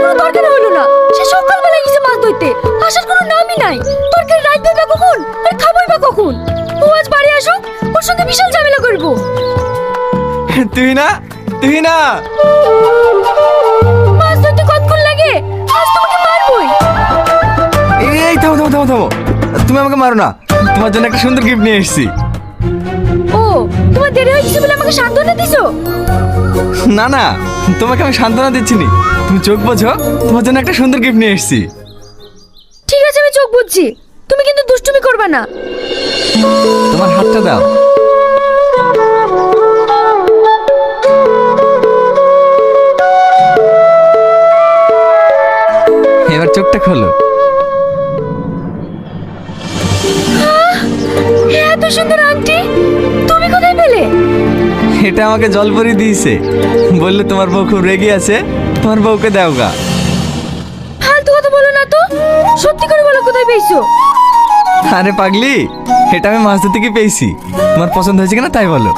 কোনো দরকার হলো না। সে সকালবেলা গেছে মাছ ধরতে, আসার কোনো নামই নাই। তরকারি রাখবে বা কখন আর খাবোই বা কখন? ও আজ বাড়ি আসুক, ওর সঙ্গে বিশাল ঝামেলা করবো। তুই না মাছ ধরতে কতক্ষণ লাগে? আজ তোমাকে মারবই। এই থামো থামো থামো থামো, তুমি আমাকে মারো না। তোমার জন্য একটা সুন্দর গিফট নিয়ে এসেছি। ও, তোমার দেরি হয়েছে বলে আমাকে সান্ত্বনা দিছো? না না, তোমাকে আমি সান্ত্বনা দিচ্ছি নি। তুমি চোখ বোঝো, তোমার জন্য একটা সুন্দর গিফট নিয়ে এসেছি। ঠিক আছে, আমি চোখ বুঝছি, তুমি কিন্তু দুষ্টুমি করবে না। তোমার হাতটা দাও। এবার চোখটা খোলো। এত সুন্দর আংটি তুমি কোথায় পেলে? এটা আমাকে জলপরি দিয়েছে, বললো তোমার বউ খুব রেগে আছে, তোমার বউকে দাও গা। ফালতু কথা বলো না তো, সত্যি করে বলো কোথায় পেয়েছো? আরে পাগলি, এটা আমি মাছ ধরতে গিয়ে পেয়েছি। তোমার পছন্দ হয়েছে কিনা তাই বলো।